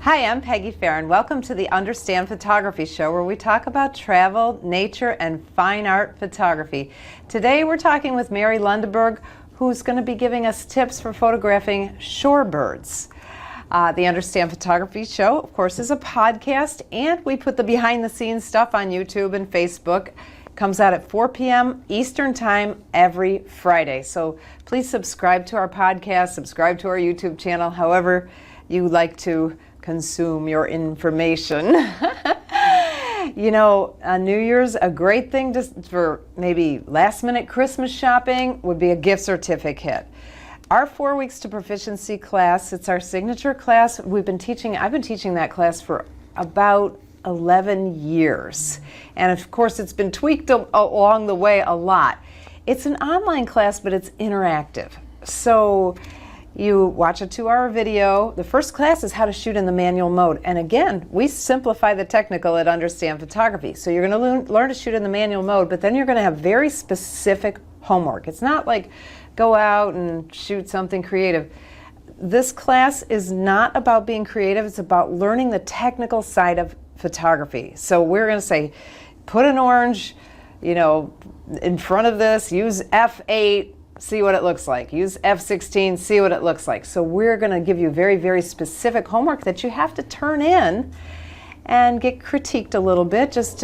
Hi, I'm Peggy Farron. Welcome to the Understand Photography Show, where we talk about travel, nature, and fine art photography. Today we're talking with Mary Lundeberg, who's going to be giving us tips for photographing shorebirds. The Understand Photography Show, of course, is a podcast, and we put the behind-the-scenes stuff on YouTube and Facebook. It comes out at 4 p.m. Eastern Time every Friday. So please subscribe to our podcast, subscribe to our YouTube channel, however you like to consume your information. You know, New Year's, a great thing for maybe last-minute Christmas shopping would be a gift certificate. Our 4 Weeks to Proficiency class, it's our signature class. I've been teaching that class for about 11 years. And of course, it's been tweaked along the way a lot. It's an online class, but it's interactive. So you watch a 2-hour video. The first class is how to shoot in the manual mode. And again, we simplify the technical at Understand Photography. So you're going to learn to shoot in the manual mode, but then you're going to have very specific homework. It's not like go out and shoot something creative. This class is not about being creative. It's about learning the technical side of photography. So we're going to say, put an orange, in front of this, use F8, see what it looks like. Use F16, see what it looks like. So we're going to give you very, very specific homework that you have to turn in and get critiqued a little bit. Just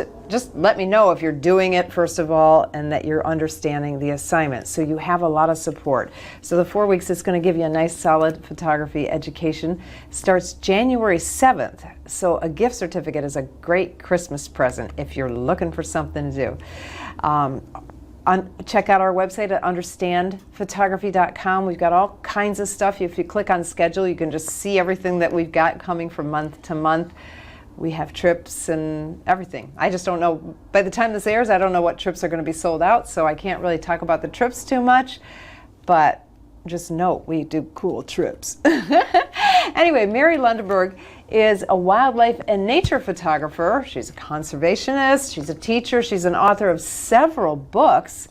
let me know if you're doing it, first of all, and that you're understanding the assignment. So you have a lot of support. So the 4 weeks is going to give you a nice, solid photography education. Starts January 7th. So a gift certificate is a great Christmas present if you're looking for something to do. Check out our website at understandphotography.com. We've got all kinds of stuff. If you click on schedule, you can just see everything that we've got coming from month to month. We have trips and everything. I just don't know, by the time this airs, I don't know what trips are going to be sold out, so I can't really talk about the trips too much, but just note we do cool trips. Anyway, Mary Lundeberg is a wildlife and nature photographer. She's a conservationist, she's a teacher, she's an author of several books,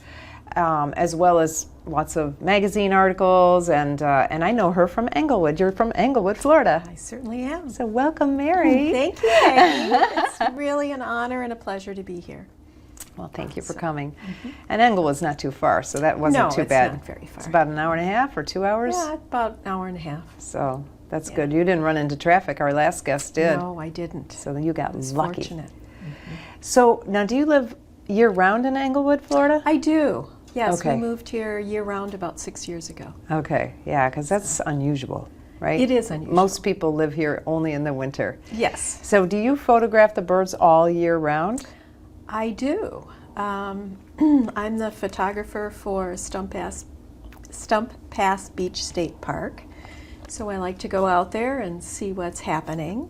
as well as lots of magazine articles, and I know her from Englewood. You're from Englewood, Florida. I certainly am. So welcome, Mary. Thank you, Peggy. It's really an honor and a pleasure to be here. Well, thank you for coming. And Englewood's not too far, so that wasn't too bad. No, it's not very far. It's about an hour and a half or 2 hours? Yeah, about an hour and a half. So that's good. You didn't run into traffic. Our last guest did. No, I didn't. So then you got lucky. Fortunate. So now, do you live year-round in Englewood, Florida? I do. Yes, Okay. we moved here year-round about 6 years ago. Okay, yeah, because that's unusual, right? It is unusual. Most people live here only in the winter. Yes, So do you photograph the birds all year round? I do. I'm the photographer for Stump Pass Beach State Park. So I like to go out there and see what's happening.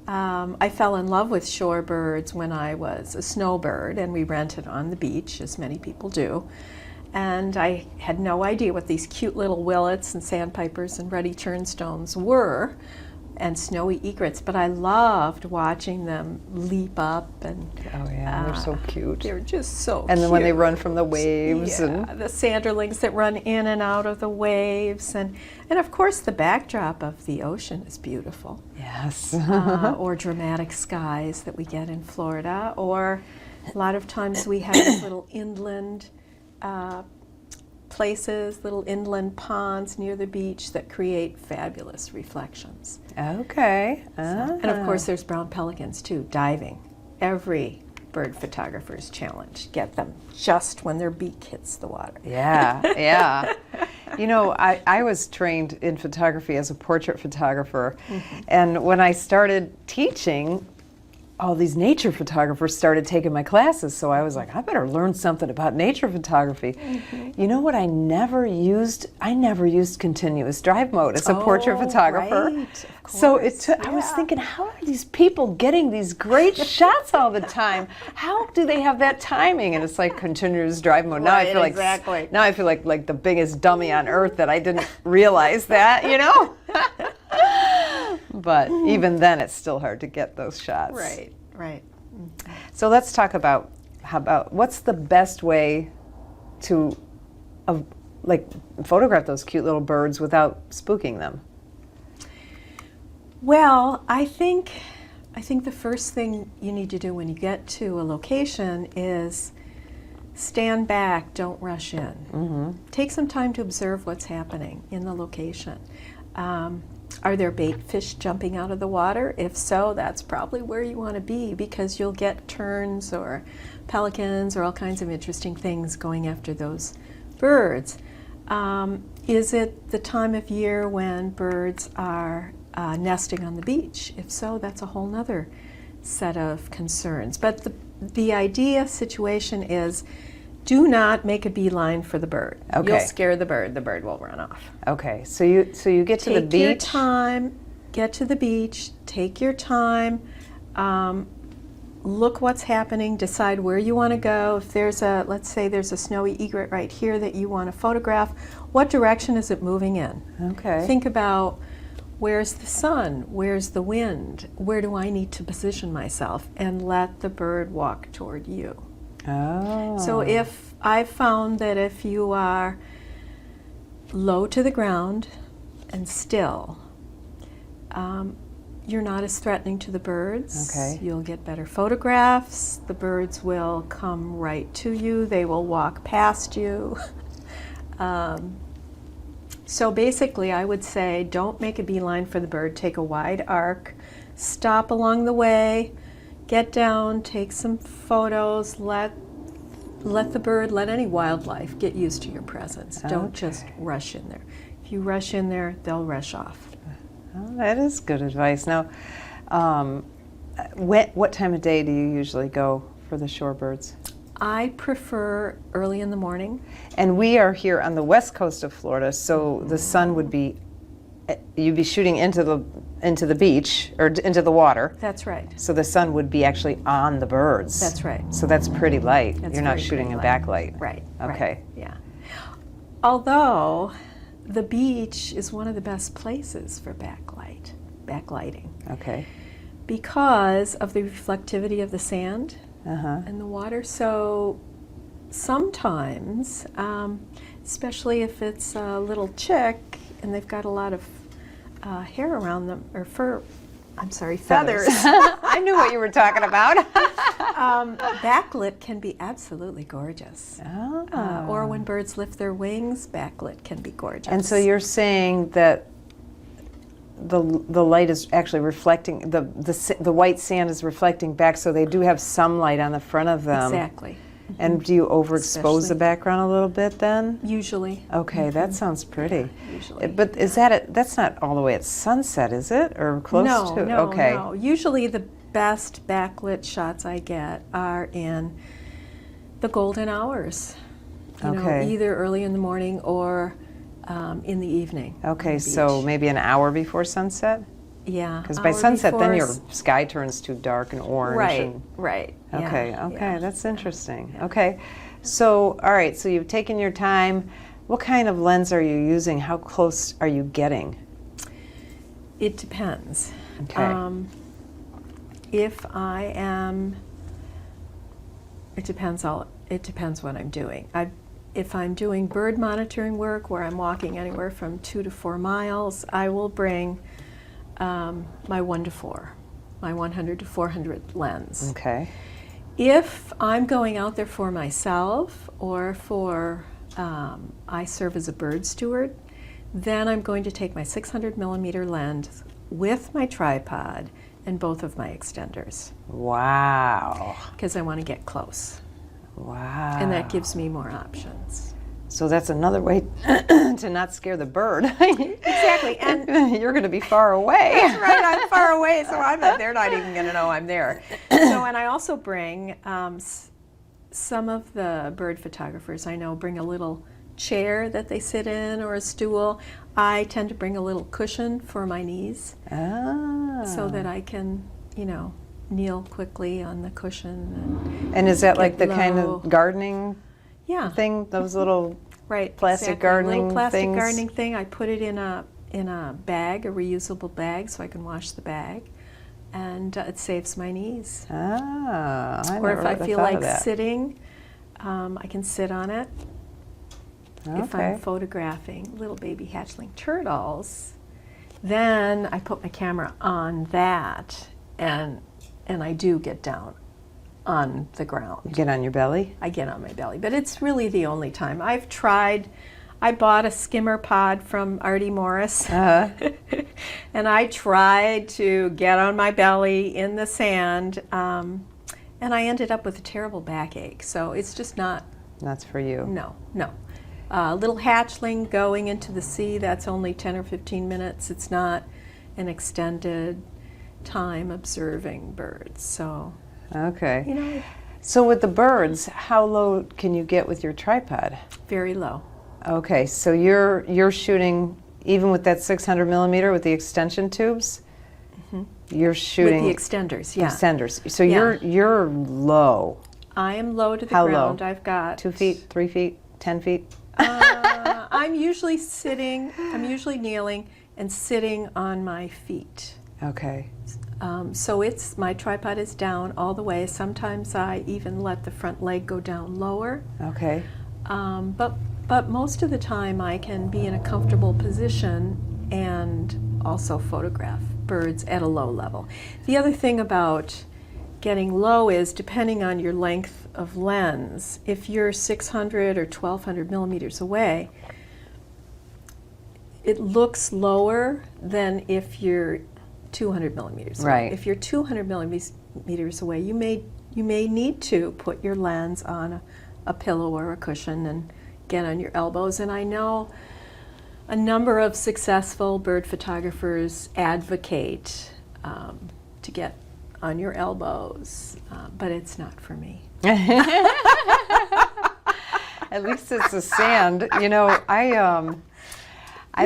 I fell in love with shorebirds when I was a snowbird, and we rented on the beach, as many people do. And I had no idea what these cute little willets and sandpipers and ruddy turnstones were, and snowy egrets, but I loved watching them leap up. And Oh yeah, they're so cute. they're just so cute. And then when they run from the waves. Yeah, And the sanderlings that run in and out of the waves, and of course the backdrop of the ocean is beautiful. yes. Or dramatic skies that we get in Florida, or a lot of times we have these little inland places, little inland ponds near the beach that create fabulous reflections. Okay. And of course there's brown pelicans too, diving. Every bird photographer's challenge, get them just when their beak hits the water. Yeah, yeah. I was trained in photography as a portrait photographer, and when I started teaching, all these nature photographers started taking my classes, so I was like, I better learn something about nature photography. You know what I never used? I never used continuous drive mode as a portrait photographer. Right, of So course, I was thinking, how are these people getting these great shots all the time? How do they have that timing? And it's like continuous drive mode. Now I feel like exactly. now I feel like the biggest dummy on earth that I didn't realize that, But even then, it's still hard to get those shots. Right, right. So let's talk about what's the best way to photograph those cute little birds without spooking them. Well, I think the first thing you need to do when you get to a location is stand back, don't rush in. Mm-hmm. Take some time to observe what's happening in the location. Are there bait fish jumping out of the water? If so, that's probably where you want to be, because you'll get terns or pelicans or all kinds of interesting things going after those birds. Is it the time of year when birds are nesting on the beach? If so, that's a whole nother set of concerns. But the idea situation is, do not make a beeline for the bird. Okay. You'll scare the bird will run off. Okay, so you get to the beach. Take your time, get to the beach, take your time, look what's happening, decide where you want to go. If let's say there's a snowy egret right here that you want to photograph, what direction is it moving in? Okay. Think about, where's the sun? Where's the wind? Where do I need to position myself? And let the bird walk toward you. Oh. So if I've found that if you are low to the ground and still, you're not as threatening to the birds. Okay. You'll get better photographs. The birds will come right to you. They will walk past you. So basically, I would say, don't make a beeline for the bird. Take a wide arc. Stop along the way. Get down. Take some photos. Let the bird, let any wildlife get used to your presence. Don't just rush in there. If you rush in there, they'll rush off. Oh, that is good advice. Now, what time of day do you usually go for the shorebirds? I prefer early in the morning. And we are here on the west coast of Florida, so the sun would be, you'd be shooting into the beach or into the water. That's right. So the sun would be actually on the birds. That's right. So that's pretty light. That's You're not very shooting a pretty light. backlight. Right. Okay. Right, yeah. Although the beach is one of the best places for backlighting, Okay. because of the reflectivity of the sand Uh-huh. and the water. So sometimes, especially if it's a little chick and they've got a lot of hair around them, or feathers. I knew what you were talking about. Backlit can be absolutely gorgeous. Oh. Or when birds lift their wings, backlit can be gorgeous. And so you're saying that the light is actually reflecting, the white sand is reflecting back, so they do have some light on the front of them. Exactly. And do you overexpose Especially- the background a little bit then? Usually. Okay, that sounds pretty. Usually. But is that's not all the way at sunset, is it? Or close to? No, Okay. no. Usually the best backlit shots I get are in the golden hours. You know, Okay. either early in the morning or in the evening. on Okay, the so beach. maybe an hour before sunset? Yeah. Because by hour sunset, then before your sky turns too dark and orange. Right, And, right. okay, yeah, okay, yeah. that's interesting. Okay, so, all right, so you've taken your time. What kind of lens are you using? How close are you getting? It depends. Okay. If I am, it depends what I'm doing. If I'm doing bird monitoring work where I'm walking anywhere from 2 to 4 miles, I will bring my 1 to 4, my 100 to 400 lens. Okay. If I'm going out there for myself or I serve as a bird steward, then I'm going to take my 600 millimeter lens with my tripod and both of my extenders, Wow. because I want to get close. Wow. And that gives me more options. So that's another way to not scare the bird. Exactly. And You're going to be far away. that's right, I'm far away, so they're not even going to know I'm there. So, and I also bring, some of the bird photographers I know bring a little chair that they sit in or a stool. I tend to bring a little cushion for my knees so that I can, kneel quickly on the cushion. And is that like the get kind low. of gardening Yeah. thing? Those little Right. plastic exactly. gardening little plastic things? gardening thing. I put it in a bag, a reusable bag, so I can wash the bag, and it saves my knees. Ah, I Or never if I would've feel thought like of that. sitting, I can sit on it. If Okay. I'm photographing little baby hatchling turtles, Then I put my camera on that, and I do get down on the ground. You get on your belly? I get on my belly, but it's really the only time. I've tried, I bought a skimmer pod from Artie Morris, and I tried to get on my belly in the sand, and I ended up with a terrible backache. So it's just not. That's for you. No, no. Little hatchling going into the sea, that's only 10 or 15 minutes. It's not an extended time observing birds. So, Okay. you know, So with the birds, how low can you get with your tripod? very low. Okay, so you're shooting even with that 600 millimeter with the extension tubes. You're shooting With the extenders, yeah. extenders. So Yeah. you're low. I am low to the How low? ground. I've got 2 feet, 3 feet, 10 feet. I'm usually sitting, I'm usually kneeling and sitting on my feet. Okay. So it's, my tripod is down all the way. Sometimes I even let the front leg go down lower. Okay. But most of the time I can be in a comfortable position and also photograph birds at a low level. The other thing about getting low is, depending on your length of lens, if you're 600 or 1200 millimeters away, it looks lower than if you're 200 millimeters away. Right. If you're 200 millimeters away, you may need to put your lens on a pillow or a cushion and get on your elbows. And I know a number of successful bird photographers advocate to get on your elbows, but it's not for me. At least it's the sand. You know, I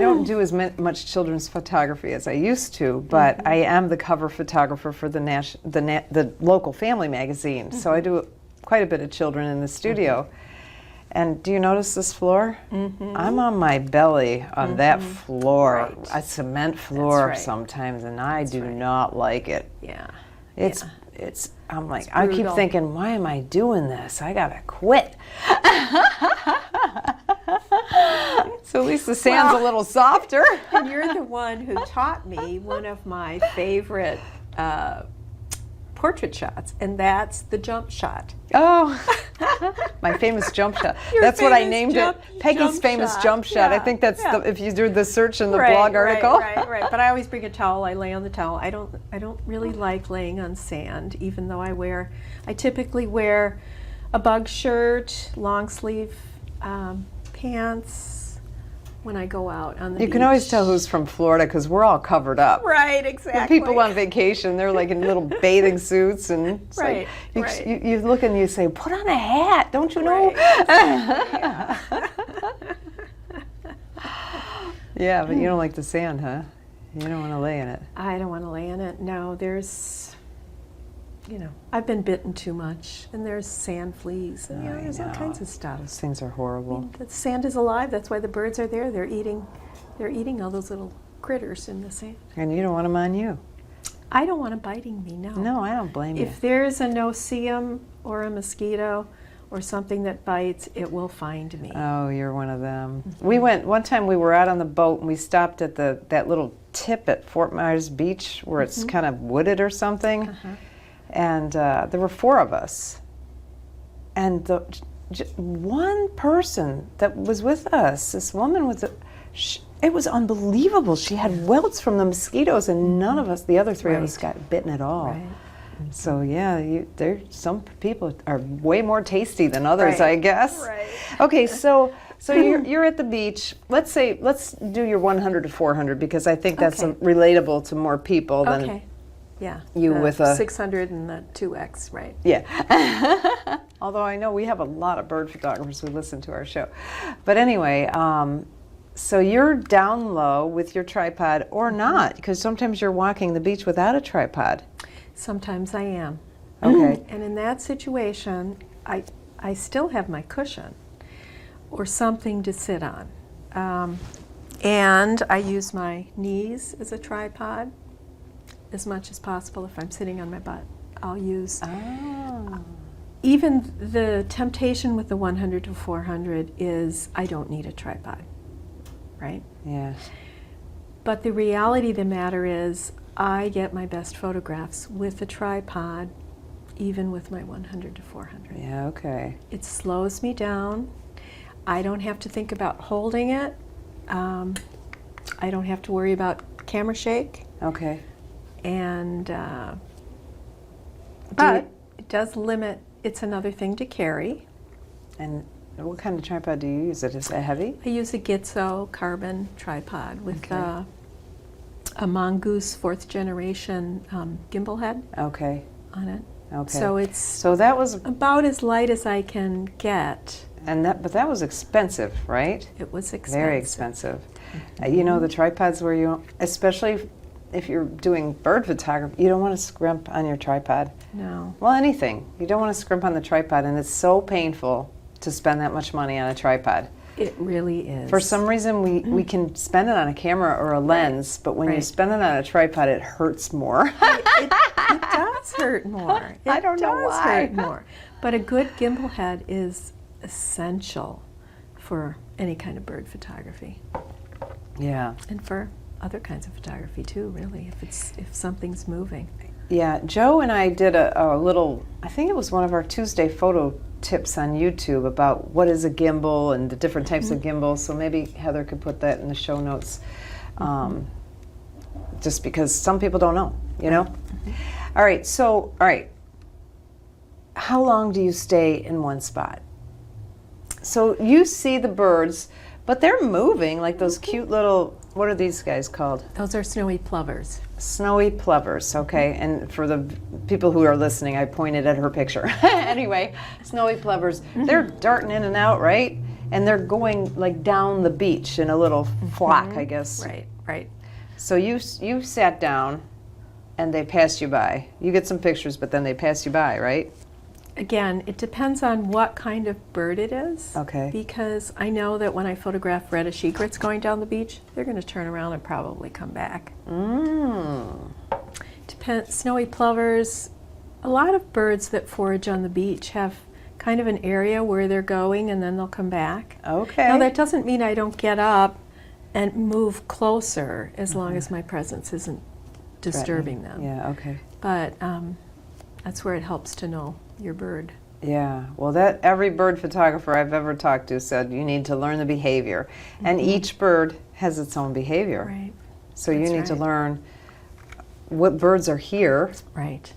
don't do as much children's photography as I used to, but I am the cover photographer for the local family magazine. So I do quite a bit of children in the studio. And do you notice this floor? I'm on my belly on that floor, Right. a cement floor right. sometimes, and I do not like it. Yeah. It's I'm like, I keep brutal. thinking, why am I doing this? I gotta quit. So at least the sand's a little softer. And you're the one who taught me one of my favorite portrait shots, and that's the jump shot. Oh, my famous jump shot. Your That's what I famous named jump- it. Peggy's jump famous shot. jump shot. I Yeah, think that's yeah. if you do the search in the blog article. Right. But I always bring a towel. I lay on the towel. I don't really like laying on sand, even though I typically wear a bug shirt, long sleeve pants when I go out on the You beach. can always tell who's from Florida because we're all covered up. Right, The exactly. people on vacation, they're like in little bathing suits, and it's Right, like, right. you look and you say, "Put on a hat, don't you know?" Yeah. Yeah, but you don't like the sand, huh? You don't want to lay in it. I don't want to lay in it. No, I've been bitten too much, and there's sand fleas, and I there's all know. kinds of stuff. Those things are horrible. The sand is alive. That's why the birds are there. They're eating all those little critters in the sand. And you don't want them on you. I don't want them biting me. No. No, I don't blame you. If there's a no-see-um or a mosquito or something that bites, it will find me. Oh, you're one of them. We went, one time we were out on the boat and we stopped at that little tip at Fort Myers Beach where it's kind of wooded or something. And there were 4 of us. And one person that was with us, this woman it was unbelievable. She had welts from the mosquitoes and none of us, the other 3 of us, got bitten at all. Right. So yeah, some people are way more tasty than others, Right. I guess. Right. Okay, so you're at the beach. Let's do your 100 to 400 because I think that's Okay. relatable to more people than Okay. Yeah. you the with a 600 and the 2X, right? yeah. Although I know we have a lot of bird photographers who listen to our show. But anyway, so you're down low with your tripod or not, because sometimes you're walking the beach without a tripod. Sometimes I am. Okay. And in that situation, I still have my cushion or something to sit on. And I use my knees as a tripod as much as possible. If I'm sitting on my butt, I'll use. Oh. Even the temptation with the 100 to 400 is I don't need a tripod, right? Yeah. But the reality of the matter is I get my best photographs with a tripod, even with my 100 to 400. Yeah, okay. It slows me down. I don't have to think about holding it. I don't have to worry about camera shake. Okay. And But it does limit, it's another thing to carry. and what kind of tripod do you use? Is it heavy? I use a Gitzo carbon tripod with Okay. a Mongoose 4th generation gimbal head Okay. on it. Okay. So it's So that was about as light as I can get. but that was expensive, right? It was expensive. Very expensive. You know, the tripods where you, especially if you're doing bird photography, you don't want to scrimp on your tripod. No. Well, anything. You don't want to scrimp on the tripod, and it's so painful to spend that much money on a tripod. It really is. For some reason, we can spend it on a camera or a lens, but when you Right. spend it on a tripod, it hurts more. it does hurt more. I don't know does why. hurt more. But a good gimbal head is essential for any kind of bird photography, Yeah. and for other kinds of photography too. Really, if something's moving. Yeah, Joe and I did a little, I think it was one of our Tuesday photo tips on YouTube about what is a gimbal and the different types of gimbals. So maybe Heather could put that in the show notes, just because some people don't know, you know? All right, how long do you stay in one spot? So you see the birds, but they're moving, like those cute little, what are these guys called? Those are snowy plovers. Snowy plovers, okay. And for the people who are listening, I pointed at her picture. Anyway, snowy plovers, they're darting in and out, right? And they're going like down the beach in a little flock, I guess. Right, right. So you sat down and they passed you by. You get some pictures, but then they pass you by, right? Again, it depends on what kind of bird it is. Okay. Because I know that when I photograph reddish egrets going down the beach, they're going to turn around and probably come back. Snowy plovers, a lot of birds that forage on the beach have kind of an area where they're going and then they'll come back. Okay. Now that doesn't mean I don't get up and move closer as long as my presence isn't disturbing them. Yeah, okay. But that's where it helps to know your bird. Yeah, well, that every bird photographer I've ever talked to said you need to learn the behavior, and each bird has its own behavior. Right. So you That's need to right. learn what birds are here Right.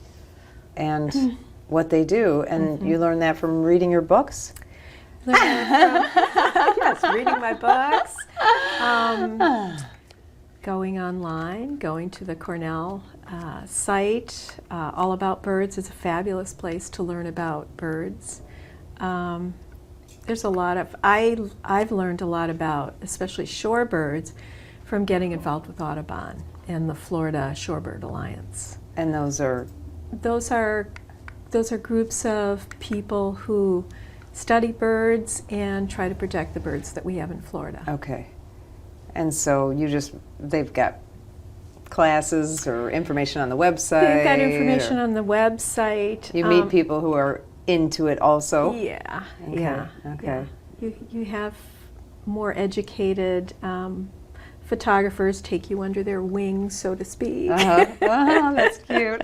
and what they do, and you learn that from reading your books. Yes, reading my books, going online, going to the Cornell site. All About Birds is a fabulous place to learn about birds. There's a lot of, I've learned a lot about, especially shorebirds, from getting involved with Audubon and the Florida Shorebird Alliance. And those are, Those are groups of people who study birds and try to protect the birds that we have in Florida. okay. And so they've got classes or information on the website. They've got information or on the website. You meet people who are into it also? Yeah, Okay, yeah. okay. Yeah. You have more educated photographers take you under their wings, so to speak. Oh, that's cute.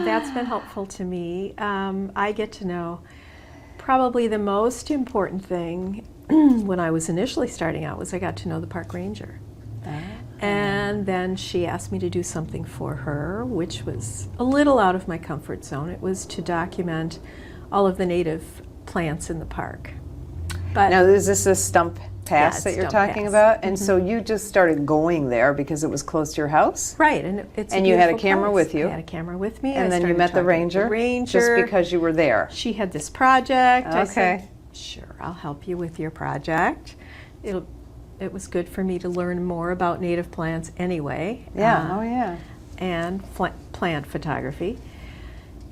That's been helpful to me. I get to know probably the most important thing when I was initially starting out was I got to know the park ranger. And then she asked me to do something for her, which was a little out of my comfort zone. It was to document all of the native plants in the park. But Now, is this a stump pass it's that you're Stump talking Pass. about? And so you just started going there because it was close to your house? right, and it's And you had a beautiful camera place. with you? I had a camera with me. And I then you started met the talking to ranger? ranger. Just because you were there? She had this project. I Okay. said, sure, I'll help you with your project. It was good for me to learn more about native plants anyway. Yeah, oh yeah. And plant photography.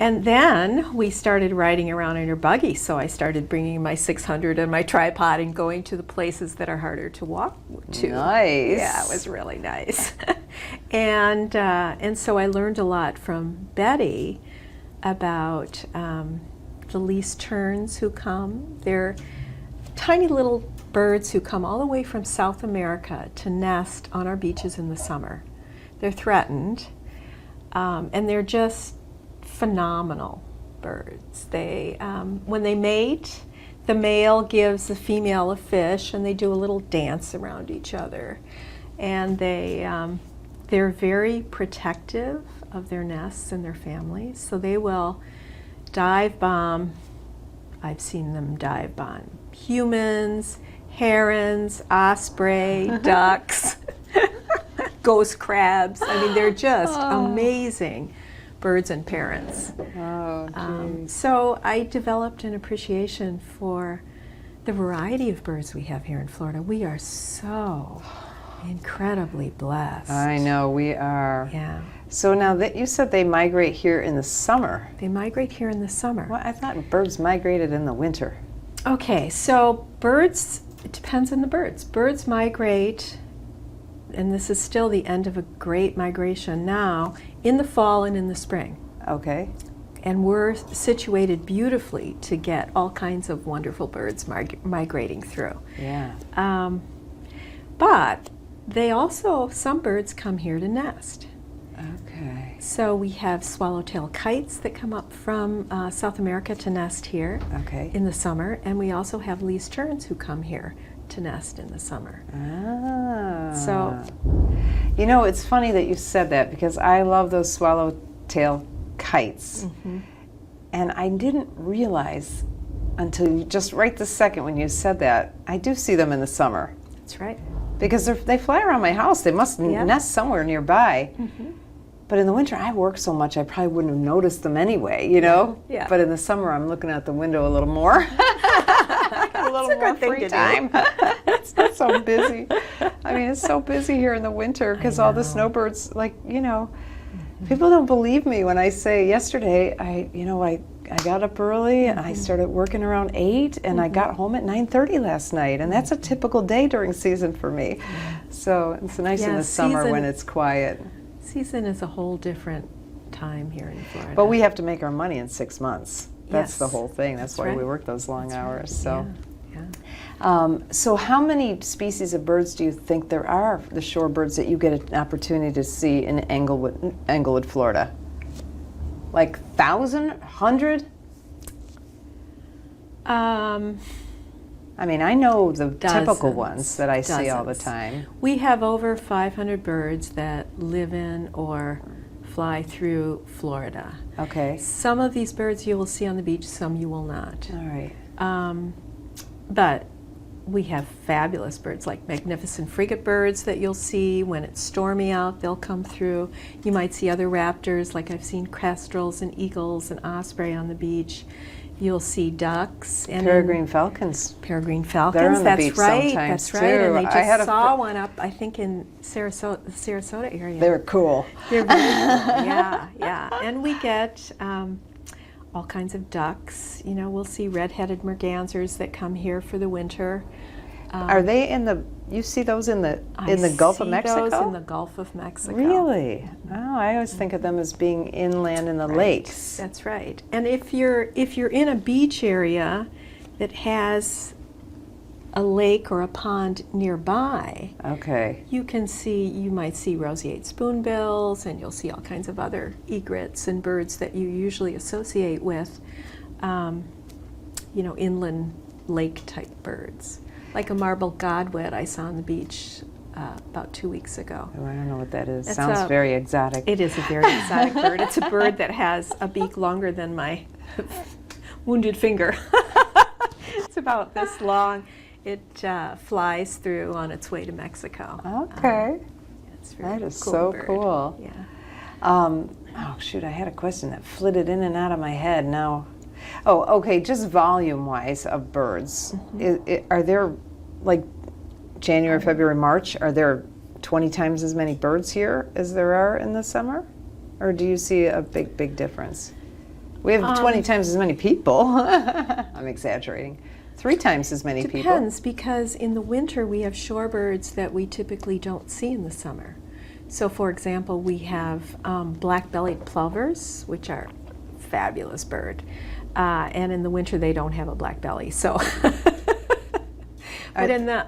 And then we started riding around in her buggy, so I started bringing my 600 and my tripod and going to the places that are harder to walk to. Nice. Yeah, it was really nice. and so I learned a lot from Betty about the least terns who come. They're tiny little birds who come all the way from South America to nest on our beaches in the summer. They're threatened, and they're just phenomenal birds. They, when they mate, the male gives the female a fish, and they do a little dance around each other. And they're very protective of their nests and their families, so they will dive bomb. I've seen them dive bomb humans, herons, osprey, ducks, ghost crabs. I mean, they're just amazing birds and parents. So I developed an appreciation for the variety of birds we have here in Florida. We are so incredibly blessed. I know, we are. Yeah. So now that you said they migrate here in the summer. They migrate here in the summer. Well, I thought birds migrated in the winter. Okay, so birds, it depends on the birds. Birds migrate, and this is still the end of a great migration now, in the fall and in the spring. Okay. And we're situated beautifully to get all kinds of wonderful birds migrating through. Yeah. But they also, some birds come here to nest. Okay. So we have swallowtail kites that come up from South America to nest here Okay. in the summer, and we also have Lee's terns who come here to nest in the summer. Ah. So, you know, it's funny that you said that because I love those swallowtail kites. And I didn't realize until just right this second when you said that, I do see them in the summer. that's right. Because they fly around my house. They must Yeah. nest somewhere nearby. But in the winter, I work so much, I probably wouldn't have noticed them anyway, you know? Yeah. But in the summer, I'm looking out the window a little more. A little more free time. It's not so busy. I mean, it's so busy here in the winter because all the snowbirds, like, you know, people don't believe me when I say yesterday, I got up early and I started working around 8 and I got home at 9:30 last night, and that's a typical day during season for me. So it's nice in Yeah, the summer season- when it's quiet. Season is a whole different time here in Florida. But we have to make our money in 6 months. That's the Yes. whole thing. That's why we right. work those long hours. So. Yeah. So how many species of birds do you think there are, the shorebirds, that you get an opportunity to see in Englewood, Florida? Like 1,000, 100? I mean, I know the typical Dozens. ones that I see all the Dozens. time. We have over 500 birds that live in or fly through Florida. Okay. Some of these birds you will see on the beach, some you will not. All right. But we have fabulous birds like magnificent frigate birds that you'll see when it's stormy out. They'll come through. You might see other raptors, like I've seen kestrels and eagles and osprey on the beach. You'll see ducks and Peregrine falcons. peregrine falcons. They're on the that's beach right. sometimes, That's right. And too. they I had just a saw one up, I think, in Sarasota area. They're cool. They're very cool. Yeah, yeah. And we get all kinds of ducks. You know, we'll see red-headed mergansers that come here for the winter. Are they in the? You see those in the Gulf of Mexico? I see those in the Gulf of Mexico. Really? Oh, I always think of them as being inland in the lakes. That's right. And if you're in a beach area that has a lake or a pond nearby, Okay. you might see roseate spoonbills, and you'll see all kinds of other egrets and birds that you usually associate with, inland lake-type birds. Like a marble godwit I saw on the beach about 2 weeks ago. Oh, I don't know what that is. It's Sounds very exotic. It is a very exotic bird. It's a bird that has a beak longer than my wounded finger. It's about this long. It flies through on its way to Mexico. Okay. It's a very That is cool so bird. cool. Yeah. Oh, shoot, I had a question that flitted in and out of my head now. Oh, okay, just volume-wise of birds. Are there, like, January, February, March, are there 20 times as many birds here as there are in the summer? Or do you see a big, big difference? We have 20 times as many people. I'm exaggerating. 3 times as many people. Depends, because in the winter we have shorebirds that we typically don't see in the summer. So, for example, we have black-bellied plovers, which are a fabulous bird. And in the winter they don't have a black belly. So But in the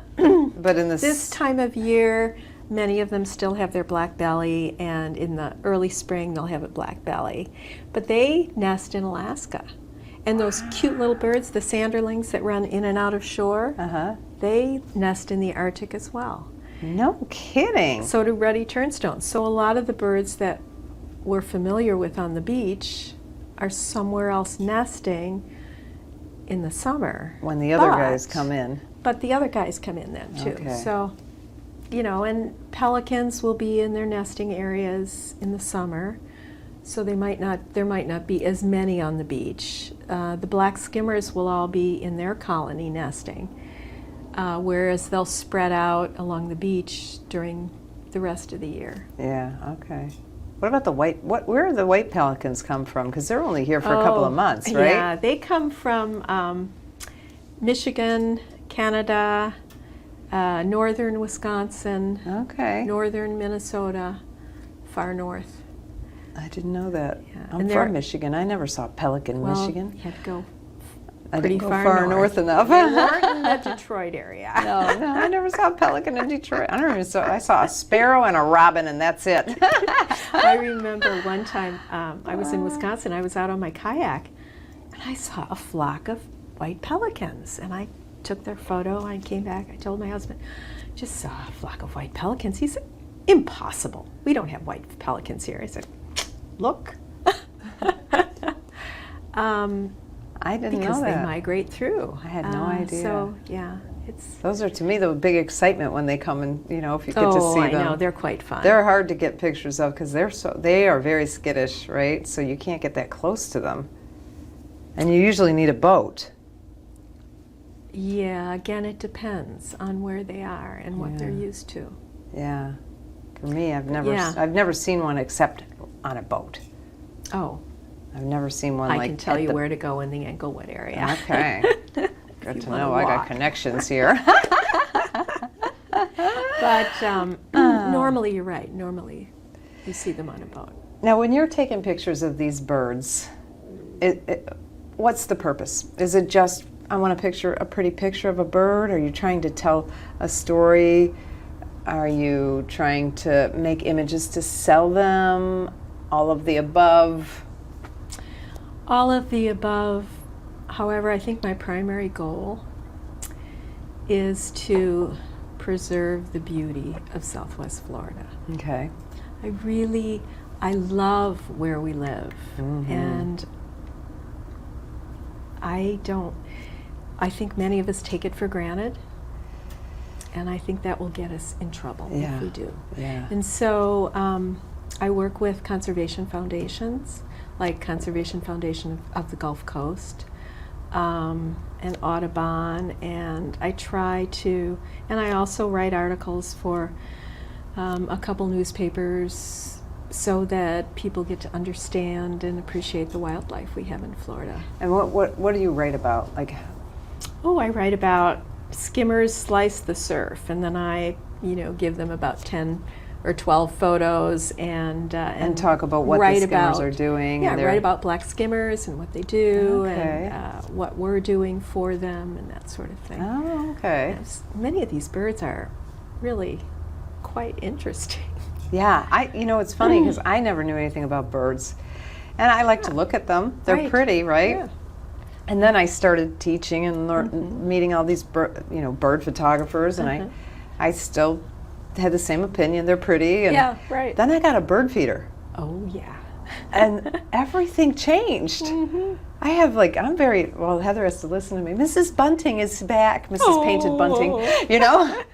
But in this time of year, many of them still have their black belly, and in the early spring they'll have a black belly. But they nest in Alaska. And those cute little birds, the sanderlings that run in and out of shore, they nest in the Arctic as well. No kidding. So do ruddy turnstones. So a lot of the birds that we're familiar with on the beach are somewhere else nesting in the summer. When the other guys come in. But the other guys come in then too. Okay. So, you know, and pelicans will be in their nesting areas in the summer. So there might not be as many on the beach. The black skimmers will all be in their colony nesting, whereas they'll spread out along the beach during the rest of the year. Yeah, okay. What about the white, where do the white pelicans come from? Because they're only here for a couple of months, right? Yeah, they come from Michigan, Canada, northern Wisconsin, Okay. northern Minnesota, far north. I didn't know that. Yeah. I'm And from they're- Michigan. I never saw a pelican in Well, Michigan. you had to go I pretty didn't go far north enough. They weren't in the Detroit area. No, I never saw a pelican in Detroit. I saw a sparrow and a robin, and that's it. I remember one time I was in Wisconsin. I was out on my kayak, and I saw a flock of white pelicans. And I took their photo. I came back. I told my husband, just saw a flock of white pelicans. He said, impossible. We don't have white pelicans here. I said, look. I didn't Because know they that. migrate through. I had no idea. So yeah, it's. Those are, to me, the big excitement when they come and, you know, if you get to see I them. know, they're quite fun. They're hard to get pictures of because they are very skittish, right? So you can't get that close to them. And you usually need a boat. Yeah, again, it depends on where they are and what they're Yeah. used to. Yeah. For me, I've Yeah. never seen one except on a boat. Oh, I've never seen one I like can tell at you the- where to go in the Englewood area. Okay. you Good to wanna know. I got walk. connections here. But normally, you're right. Normally, you see them on a boat. Now, when you're taking pictures of these birds, what's the purpose? Is it just, I want a pretty picture of a bird? Are you trying to tell a story? Are you trying to make images to sell them? All of the above? All of the above. However, I think my primary goal is to preserve the beauty of Southwest Florida. Okay. I love where we live, and I think many of us take it for granted, and I think that will get us in trouble if we do. Yeah. And so I work with conservation foundations, like Conservation Foundation of the Gulf Coast, and Audubon, and I try to, and I also write articles for a couple newspapers so that people get to understand and appreciate the wildlife we have in Florida. And what do you write about? Like, I write about skimmers slice the surf, and then I, give them about 10 or 12 photos and talk about what the skimmers are doing. Yeah, and write about black skimmers and what they do, Okay. and what we're doing for them and that sort of thing. Oh, okay. Many of these birds are really quite interesting. Yeah, it's funny because I never knew anything about birds, and I like to look at them. They're Right. pretty, right? Yeah. And then I started teaching and meeting all these bird photographers, and I still had the same opinion. They're pretty. And Yeah, right. Then I got a bird feeder, Oh, yeah. and everything changed. I have Heather has to listen to me. Mrs. Bunting is back, Mrs. Painted Bunting,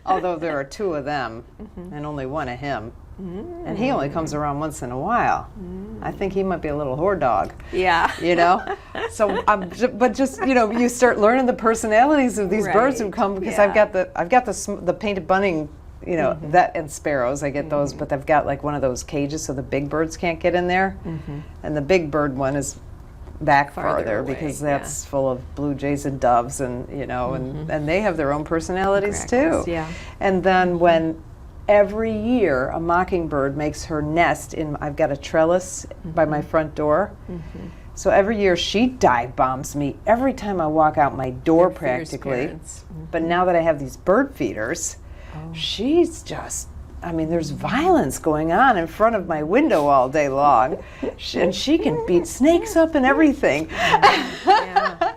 although there are two of them and only one of him. And he only comes around once in a while. I think he might be a little whore dog. Yeah. So, you start learning the personalities of these birds who Right. come because Yeah. I've got the painted bunting, that and sparrows. I get those, but they've got like one of those cages so the big birds can't get in there, and the big bird one is back farther away, because that's full of blue jays and doves, and and they have their own personalities Grackles, too. yeah. And then when every year a mockingbird makes her nest I've got a trellis by my front door So every year she dive bombs me every time I walk out my door They're fierce practically. parents. But now that I have these bird feeders, she's just, I mean, there's violence going on in front of my window all day long. And she can beat snakes up and everything. Yeah.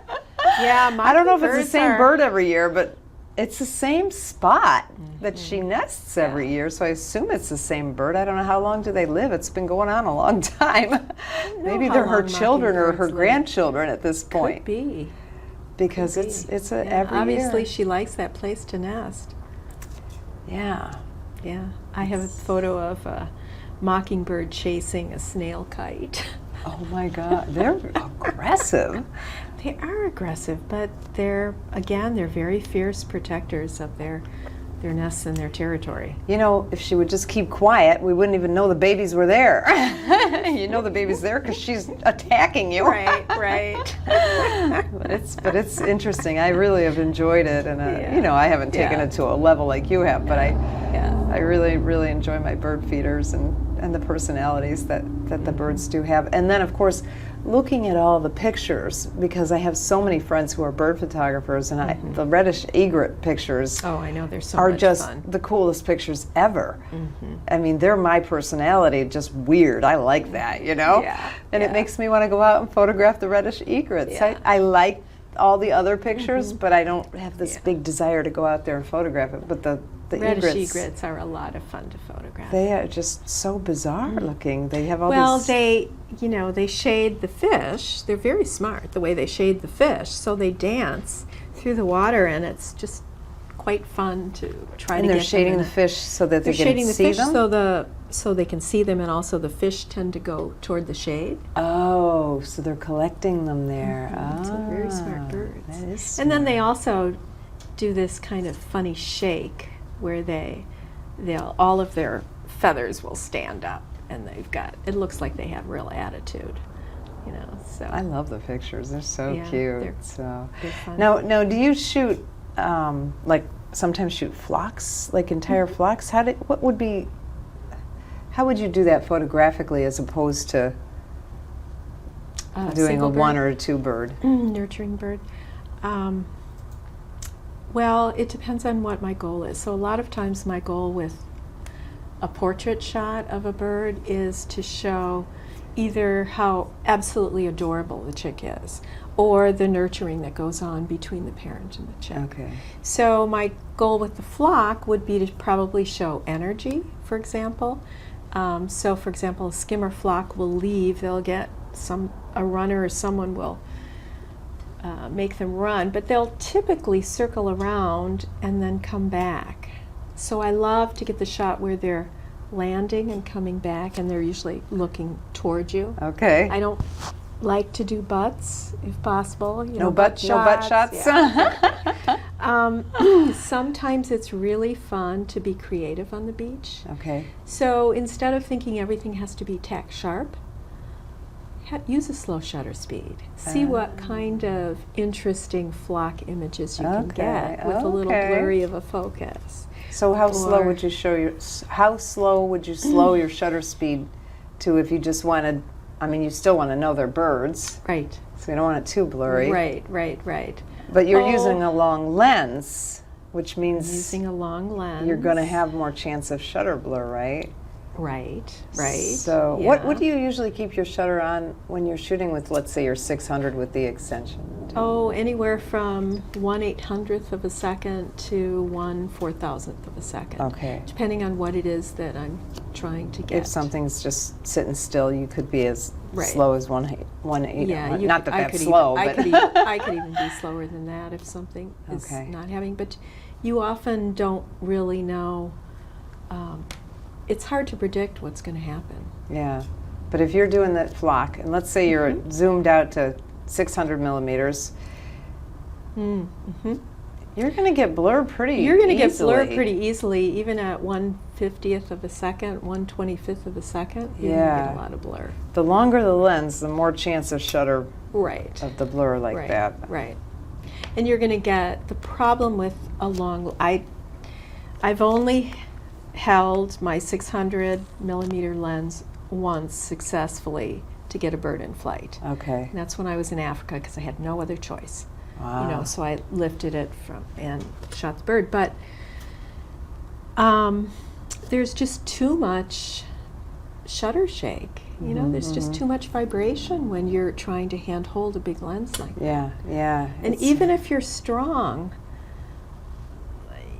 Yeah, I don't know if it's the mockingbirds same are- bird every year, but it's the same spot that she nests every year, so I assume it's the same bird. I don't know how long do they live. It's been going on a long time. Maybe how they're her long children or her mockingbirds live. grandchildren at this point. Could be. Because Could it's be. a Yeah, every obviously year. she likes that place to nest. Yeah. Yeah, I have a photo of a mockingbird chasing a snail kite. Oh my God, they're aggressive. They are aggressive, but they're very fierce protectors of their nests and their territory. You know, if she would just keep quiet, we wouldn't even know the babies were there. You know the baby's there because she's attacking you. Right, right. But it's interesting. I really have enjoyed it, and Yeah. you know, I haven't taken Yeah. it to a level like you have, but Yeah. I really, really enjoy my bird feeders and the personalities that the birds do have. And then, of course, looking at all the pictures, because I have so many friends who are bird photographers, and the reddish egret pictures Oh, I know, they're so are much just fun. the coolest pictures ever. I mean, they're my personality, just weird. I like that, you know? Yeah, And it yeah. makes me want to go out and photograph the reddish egrets. Yeah. I like all the other pictures, but I don't have this Yeah. big desire to go out there and photograph it. But the Reddish egrets are a lot of fun to photograph. they are just so bizarre looking. They have all Well, these... they shade the fish. They're very smart the way they shade the fish. So they dance through the water, and it's just quite fun to try and to they're get shading them the fish so that They're they can shading the see fish them? so they can see them, and also the fish tend to go toward the shade. Oh, so they're collecting them there. So very Ah, smart birds. That is And then they smart. also do this kind of funny shake where all of their feathers will stand up, and it looks like they have real attitude, you know. So I love the pictures. They're so Yeah, cute. they're- So they're fun. now, do you shoot like sometimes shoot flocks, like entire flocks? How would you do that photographically as opposed to doing a single one bird? or a two bird? Nurturing bird. Well, it depends on what my goal is. So a lot of times my goal with a portrait shot of a bird is to show either how absolutely adorable the chick is, or the nurturing that goes on between the parent and the chick. Okay. So my goal with the flock would be to probably show energy, for example. So for example, a skimmer flock will leave, they'll get a runner or someone will make them run, but they'll typically circle around and then come back. So I love to get the shot where they're landing and coming back, and they're usually looking toward you. Okay. I don't like to do butts, if possible. No butt shots. Yeah. Sometimes it's really fun to be creative on the beach. Okay. So instead of thinking everything has to be tack sharp, use a slow shutter speed. See what kind of interesting flock images you can get with a little blurry of a focus. So how slow Or- would you slow your shutter speed to if you just wanted? I mean, you still want to know they're birds, Right. so you don't want it too blurry. Right. But you're Oh. using a long lens, which means Using a long lens. you're going to have more chance of shutter blur, right? Right. So yeah. what do you usually keep your shutter on when you're shooting with, let's say, your 600 with the extension? Oh, anywhere from 1/800th of a second to 1/4000th of a second. Okay. Depending on what it is that I'm trying to get. If something's just sitting still, you could be as Right. slow as 1/8. Yeah, Not that I that's could slow, even, but I could even be slower than that if something is Okay. not having. But you often don't really know. It's hard to predict what's going to happen. yeah. But if you're doing that flock, and let's say you're zoomed out to 600 millimeters, Mm-hmm. you're going to get blur pretty You're going to get blur easily. pretty easily, even at 1/50th of a second, 1/25th of a second. You're going to Yeah. get a lot of blur. The longer the lens, the more chance of shutter Right. of the blur like right. that. Right. And you're going to get the problem with a long. I've only held my 600 millimeter lens once successfully to get a bird in flight. Okay. And that's when I was in Africa because I had no other choice. Wow. You know, so I lifted it from and shot the bird. But there's just too much shutter shake. You know, there's just too much vibration when you're trying to hand hold a big lens like that. Yeah, yeah. And even if you're strong,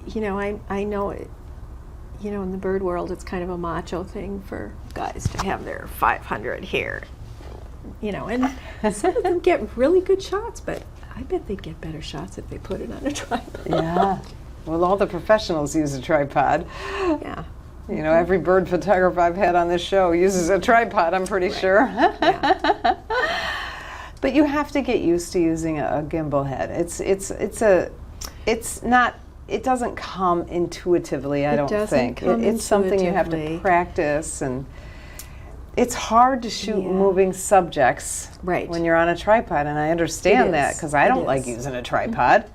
you know, I know it, you know, in the bird world, it's kind of a macho thing for guys to have their 500 here, you know, and some of them get really good shots, but I bet they'd get better shots if they put it on a tripod. Yeah. Well, all the professionals use a tripod. Yeah. You know, every bird photographer I've had on this show uses a tripod, I'm pretty sure. Yeah. But you have to get used to using a gimbal head. It doesn't come intuitively, I don't think. It's something you have to practice, and it's hard to shoot moving subjects when you're on a tripod, and I understand that because I don't like using a tripod.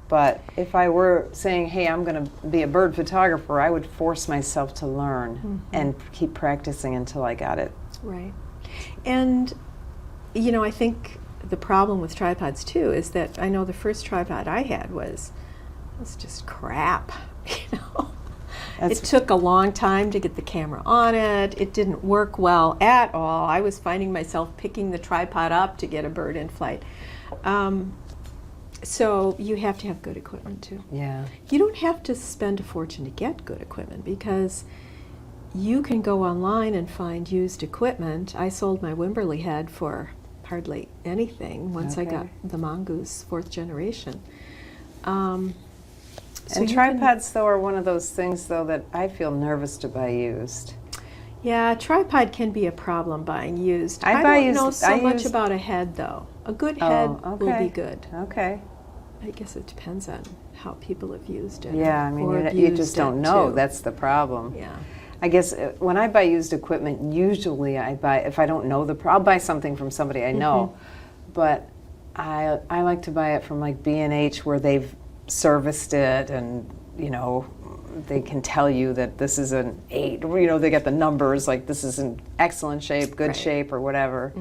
But if I were saying, hey, I'm going to be a bird photographer, I would force myself to learn and keep practicing until I got it. Right. And, you know, I think the problem with tripods, too, is that I know the first tripod I had was just crap, you know. It took a long time to get the camera on it. It didn't work well at all. I was finding myself picking the tripod up to get a bird in flight. So you have to have good equipment too. Yeah. You don't have to spend a fortune to get good equipment because you can go online and find used equipment. I sold my Wimberley head for hardly anything once I got the Mongoose 4th generation. And tripods, though, are one of those things, though, that I feel nervous to buy used. Yeah, a tripod can be a problem buying used. I don't know so much about a head, though. A good head will be good. Okay. I guess it depends on how people have used it. Yeah, I mean, you just don't know. That's the problem. Yeah. I guess when I buy used equipment, usually I buy, if I don't know I'll buy something from somebody I know. But I like to buy it from like B&H where they've serviced it, and you know, they can tell you that this is an 8, you know, they get the numbers like this is in excellent shape, good shape, or whatever.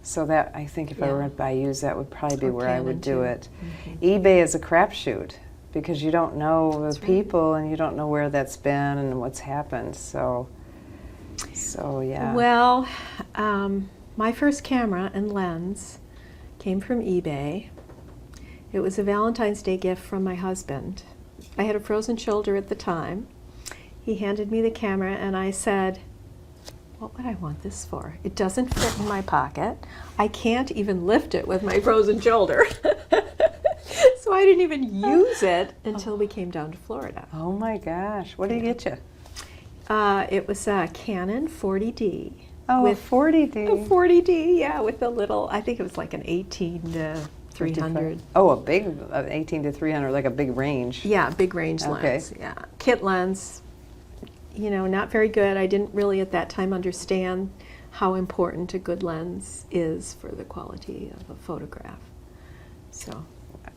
So that, I think if I were to buy used, that would probably be where I would do it. eBay is a crapshoot because you don't know the people and you don't know where that's been and what's happened. So yeah. Well, my first camera and lens came from eBay. It was a Valentine's Day gift from my husband. I had a frozen shoulder at the time. He handed me the camera and I said, what would I want this for? It doesn't fit in my pocket. I can't even lift it with my frozen shoulder. So I didn't even use it until we came down to Florida. Oh my gosh, what did he get you? It was a Canon 40D. Oh, a 40D. A 40D, yeah, with a little, I think it was like an 18 to 300. Oh, a big 18 to 300, like a big range. Yeah, big range lens. Yeah, kit lens. You know, not very good. I didn't really at that time understand how important a good lens is for the quality of a photograph. So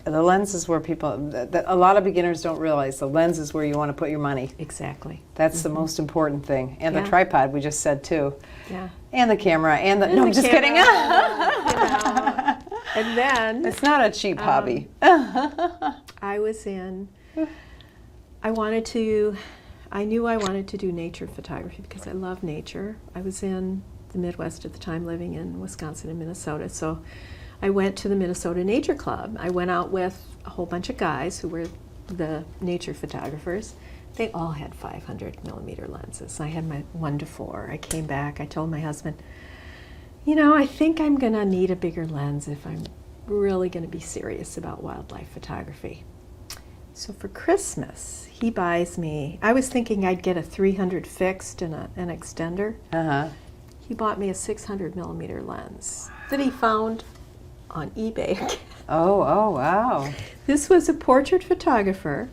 the lens is where people, a lot of beginners don't realize the lens is where you want to put your money. Exactly. That's the most important thing. And the tripod, we just said too. Yeah. And the camera, and the, no, I'm just kidding. And then it's not a cheap hobby. I was in, I knew I wanted to do nature photography because I love nature. I was in the Midwest at the time, living in Wisconsin and Minnesota. So I went to the Minnesota Nature Club. I went out with a whole bunch of guys who were the nature photographers. They all had 500 millimeter lenses. I had my 1:4. I came back, I told my husband, you know, I think I'm gonna need a bigger lens if I'm really gonna be serious about wildlife photography. So for Christmas, he buys me, I was thinking I'd get a 300 fixed and an extender. He bought me a 600 millimeter lens that he found on eBay. Oh, wow. This was a portrait photographer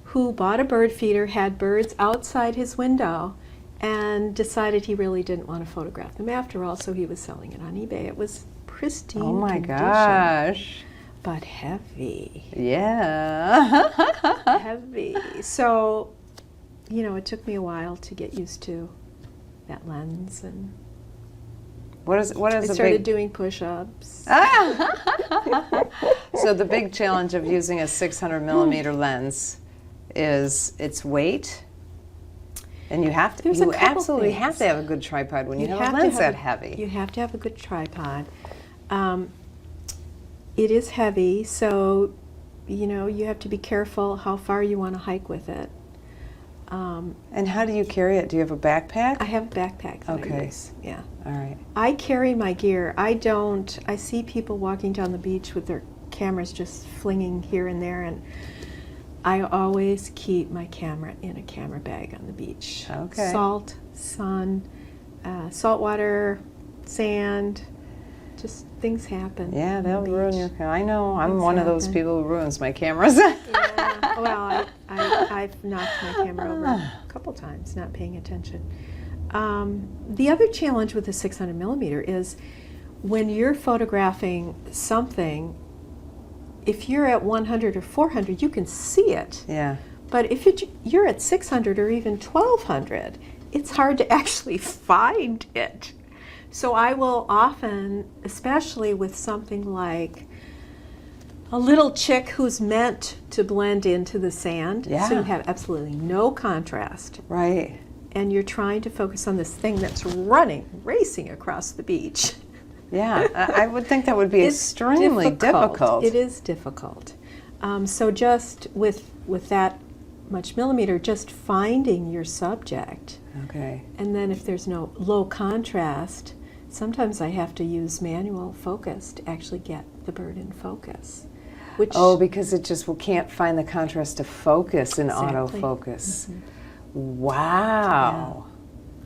who bought a bird feeder, had birds outside his window, and decided he really didn't want to photograph them after all, so he was selling it on eBay. It was pristine Oh my condition, gosh. but heavy. Yeah. Heavy. So, you know, it took me a while to get used to that lens, and What is I a started big? doing push-ups. So the big challenge of using a 600 millimeter lens is its weight, and you There's a couple absolutely things. have to have a good tripod when you have a to lens have that heavy. You have to have a good tripod. It is heavy, so you have to be careful how far you want to hike with it. And how do you carry it? Do you have a backpack? I have a backpack that I Okay. use. Yeah. All right. I carry my gear. I see people walking down the beach with their cameras just flinging here and there, and I always keep my camera in a camera bag on the beach. Okay. Salt, sun, salt water, sand, just things happen. Yeah, on the they'll ruin beach. your camera. I know. I'm Things one of those happen. people who ruins my cameras. Yeah. Well, I've knocked my camera over a couple times, not paying attention. The other challenge with the 600 millimeter is when you're photographing something, if you're at 100 or 400, you can see it. Yeah. But if you're at 600 or even 1200, it's hard to actually find it. So I will often, especially with something like a little chick who's meant to blend into the sand, Yeah. so you have absolutely no contrast, Right. and you're trying to focus on this thing that's racing across the beach. Yeah. I would think that would be It's extremely difficult. It is difficult. So just with that much millimeter, just finding your subject, Okay. and then if there's no low contrast, sometimes I have to use manual focus to actually get the bird in focus. Which Oh, because it just can't find the contrast to focus in Exactly. autofocus. Wow.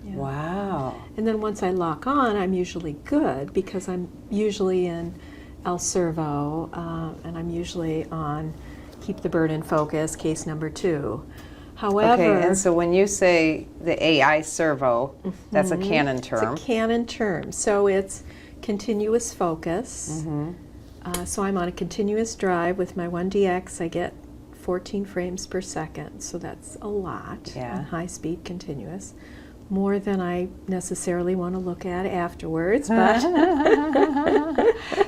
Yeah. Wow. And then once I lock on, I'm usually good because I'm usually in El Servo, and I'm usually on keep the bird in focus, case number 2. However, Okay, and so when you say the AI servo, that's a Canon term. it's a Canon term, so it's continuous focus. So I'm on a continuous drive with my 1DX. I get 14 frames per second, so that's a lot. Yeah. On high speed continuous. More than I necessarily want to look at afterwards, but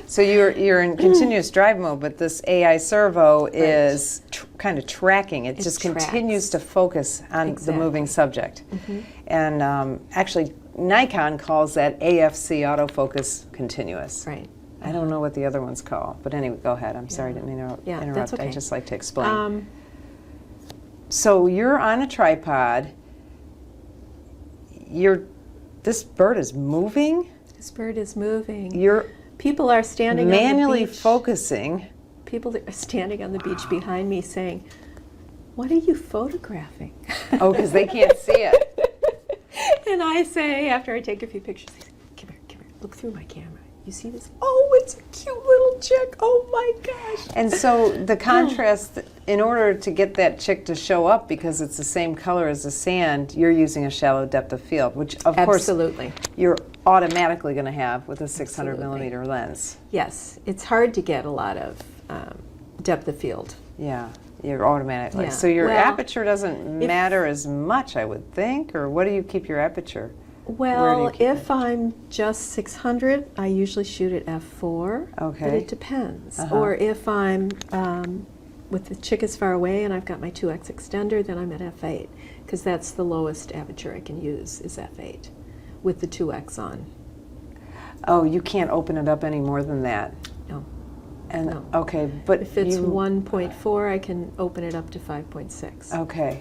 So you're in continuous drive mode, but this AI servo is kind of tracking. It just tracks. continues to focus on the moving subject. Mm-hmm. And actually, Nikon calls that AFC autofocus continuous. right. I don't know what the other one's called, but anyway, go ahead. I'm sorry, I didn't mean to Yeah, interrupt. that's okay. I just like to explain. So you're on a tripod. This bird is moving. This bird is moving. You're People are standing manually on the beach. focusing. People are standing on the beach behind me saying, "What are you photographing?" Oh, because they can't see it. And I say, after I take a few pictures, they say, come here, look through my camera. You see this? Oh, it's a cute little chick. Oh my gosh. And so the contrast, in order to get that chick to show up, because it's the same color as the sand, you're using a shallow depth of field, which of course Absolutely. you're automatically going to have with a 600 Absolutely. millimeter lens. Yes, it's hard to get a lot of depth of field. Yeah, you're automatically. Yeah. So your Well, aperture doesn't matter as much, I would think, or what do you keep your aperture? Where do Well, you keep if I'm just 600, I usually shoot at f4. But Okay. it depends. Uh-huh. Or if I'm with the chick is far away and I've got my 2x extender, then I'm at f8 because that's the lowest aperture I can use is f8 with the 2x on. Oh, you can't open it up any more than that. No. And No. okay, but If it's you, 1.4, I can open it up to 5.6. okay,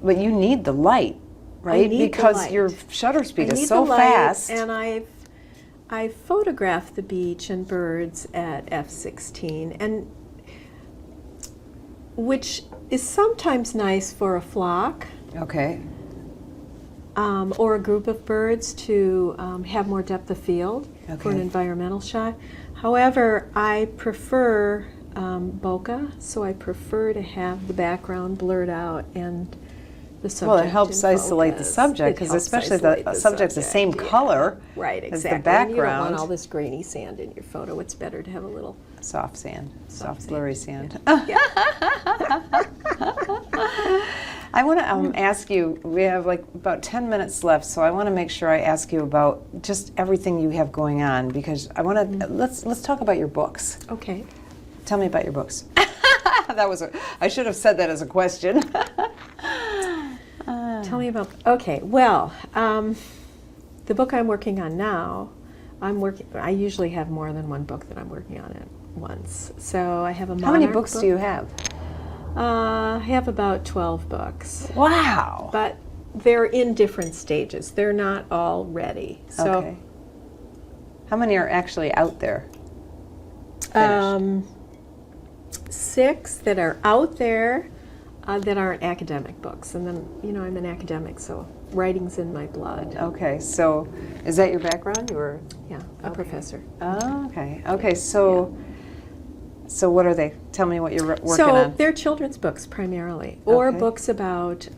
but you need the light, right? need the because light. your shutter speed I is need so the light, fast. and I've photographed the beach and birds at f16, and which is sometimes nice for a flock Okay. or a group of birds to have more depth of field for an Okay. environmental shot. However, I prefer bokeh, so I prefer to have the background blurred out and the subject Well, it helps in isolate the focus. subject It because helps especially isolate the subject's the same subject, yeah. color Right, as exactly. the And you don't background. want all this grainy sand in your photo. It's better to have a little. Soft sand, soft sand, blurry sand. Yeah. I want to ask you, we have like about 10 minutes left, so I want to make sure I ask you about just everything you have going on, because I want to, let's talk about your books. Okay. Tell me about your books. I should have said that as a question. Tell me about, okay, well, the book I'm working on now, I usually have more than one book that I'm working on at once. So I have a How many Monarch books book. do you have? I have about 12 books. Wow. But they're in different stages. They're not all ready. So, Okay. How many are actually out there? Finished? 6 that are out there that aren't academic books. And then, I'm an academic, so writing's in my blood. Okay, so is that your background? You were Yeah, a professor. Oh, okay. Okay, so what are they? Tell me what you're working So on. they're children's books primarily, or Okay. books about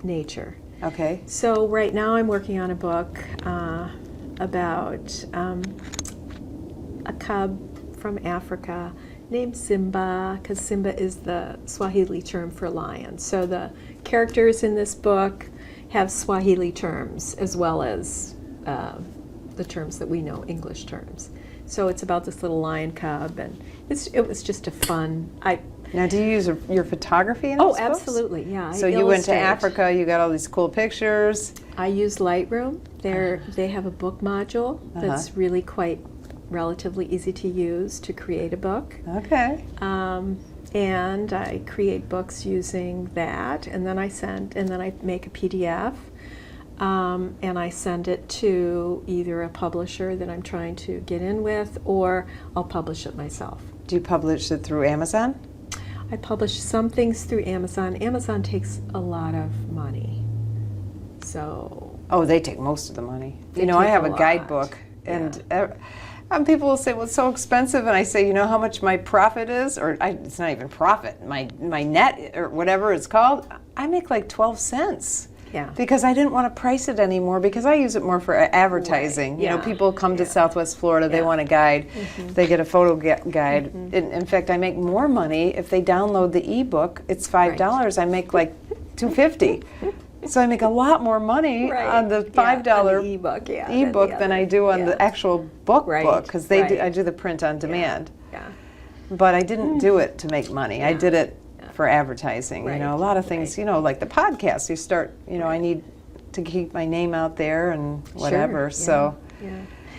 nature. Okay. So right now I'm working on a book about a cub from Africa named Simba, because Simba is the Swahili term for lion. So the characters in this book have Swahili terms as well as the terms that we know, English terms. So it's about this little lion cub, and it was just a fun. Now, do you use your photography in Oh, these books? absolutely, yeah. So you went to illustrate. Africa, you got all these cool pictures. I use Lightroom. They have a book module that's really quite relatively easy to use to create a book. Okay. And I create books using that, and then I make a PDF, and I send it to either a publisher that I'm trying to get in with, or I'll publish it myself. Do you publish it through Amazon? I publish some things through Amazon. Amazon takes a lot of money, so. Oh, they take most of the money. They I take have a a lot. guidebook, and people will say, well, it's so expensive, and I say, you know how much my profit is? It's not even profit, my net, or whatever it's called. I make like 12 cents. Yeah. Because I didn't want to price it anymore, because I use it more for advertising. Right. Yeah. People come to Yeah. Southwest Florida, they Yeah. want a guide, they get a photo guide. In fact, I make more money if they download the ebook. It's $5. I make like $2.50. So I make a lot more money on the $5 on the ebook, ebook than I do on the actual book, because I do the print on Yeah. demand. Yeah. But I didn't do it to make money. I did it for advertising. Right. A lot of things, like the podcast, you start, I need to keep my name out there and whatever. Sure. So Yeah.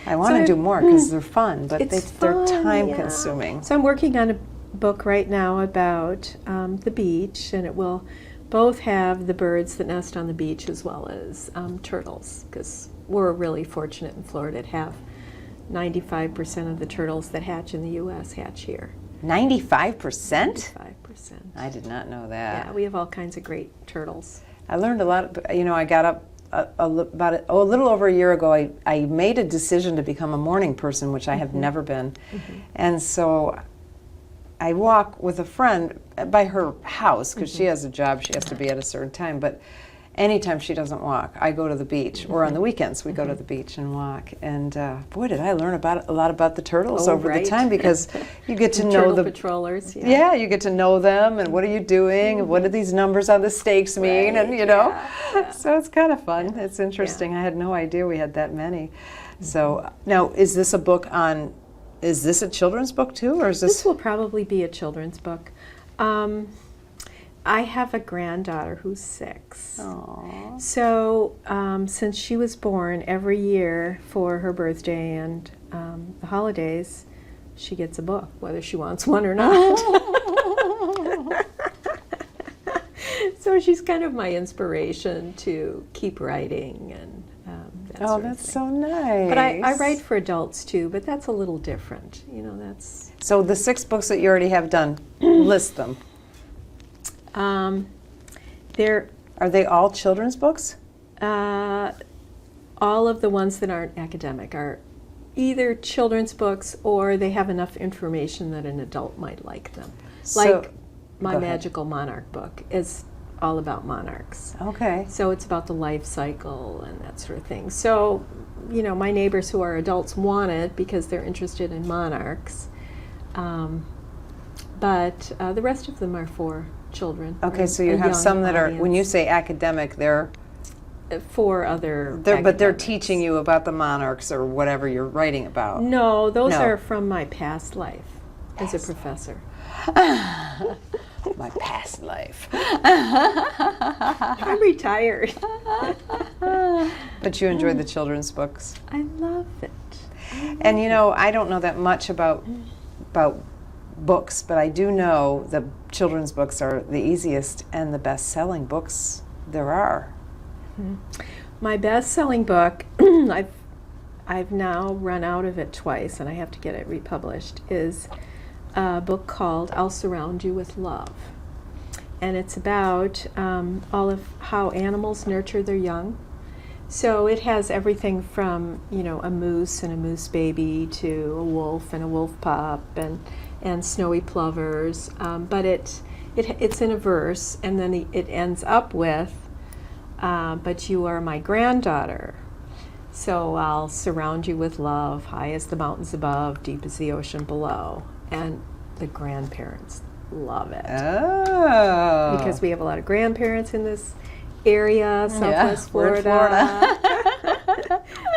I want to do more because they're fun, but It's they're fun, time yeah. consuming. So I'm working on a book right now about the beach, and it will both have the birds that nest on the beach as well as turtles, because we're really fortunate in Florida to have 95% of the turtles that hatch in the U.S. hatch here. 95%? 95%. I did not know that. Yeah, we have all kinds of great turtles. I learned a lot. I got up a little over a year ago. I made a decision to become a morning person, which I have never been. And so I walk with a friend by her house, because she has a job, she has to be at a certain time. But anytime she doesn't walk, I go to the beach, or on the weekends we go to the beach and walk. And boy, did I learn a lot about the turtles over the time, because you get to know Turtle the patrollers. yeah, you get to know them, and what are you doing, and what do these numbers on the stakes mean, Right, and yeah. So it's kind of fun. It's interesting. I had no idea we had that many. So now, is this a book on? Is this a children's book too, or is This will probably be a children's book. I have a granddaughter who's 6. Aww. So since she was born, every year for her birthday and the holidays, she gets a book, whether she wants one or not. So she's kind of my inspiration to keep writing and that Oh, sort of that's thing. so nice. But I write for adults too, but that's a little different. That's... So the 6 books that you already have done, list them. Are they all children's books? All of the ones that aren't academic are either children's books, or they have enough information that an adult might like them. Like my go ahead. Magical Monarch book is all about monarchs. Okay. So it's about the life cycle and that sort of thing. So, my neighbors who are adults want it because they're interested in monarchs. but the rest of them are for children. Okay, or so you a have young some that are, when you audience. say academic, they're For other but they're academics. teaching you about the monarchs or whatever you're writing about. No, those No. are from my past life as a professor. My past life. I'm retired. But you enjoy the children's books. I love it. And you know, I don't know that much about books, but I do know the children's books are the easiest and the best-selling books there are. My best-selling book, I've now run out of it twice, and I have to get it republished, is a book called I'll Surround You with Love. And it's about all of how animals nurture their young. So it has everything from, a moose and a moose baby to a wolf and a wolf pup and snowy plovers. But it's in a verse, and then it ends up with, but you are my granddaughter. So I'll surround you with love, high as the mountains above, deep as the ocean below. And the grandparents love it. Oh. Because we have a lot of grandparents in this area, Southwest we're in Florida.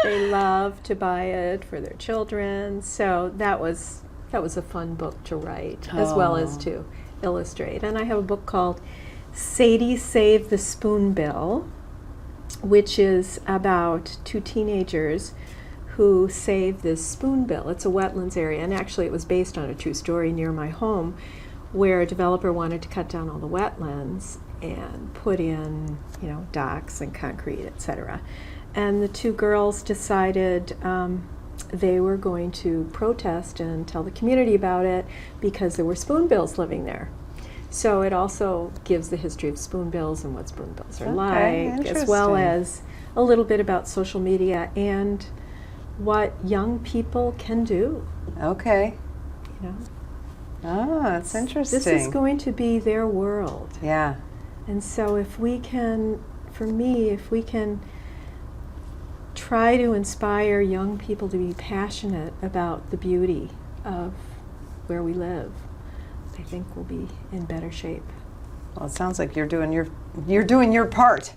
They love to buy it for their children. So that was a fun book to write, as well as to illustrate. And I have a book called Sadie Saved the Spoonbill, which is about two teenagers who saved this spoonbill. It's a wetlands area, and actually it was based on a true story near my home, where a developer wanted to cut down all the wetlands and put in, docks and concrete, etc. And the two girls decided they were going to protest and tell the community about it because there were spoonbills living there. So it also gives the history of spoonbills and what spoonbills are like, as well as a little bit about social media and what young people can do. Okay. Oh, that's interesting. This is going to be their world. Yeah. And so if we can try to inspire young people to be passionate about the beauty of where we live, I think we'll be in better shape. Well, it sounds like you're doing your part.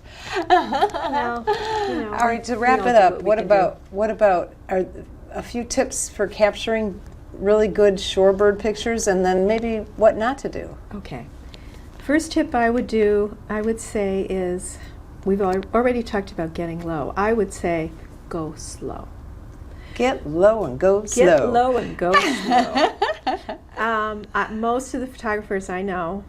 Well, all right, to wrap it up, what about are a few tips for capturing really good shorebird pictures, and then maybe what not to do? Okay. First tip I would say is, we've already talked about getting low. I would say go slow. Get low and go slow. Get low and go slow. Most of the photographers I know,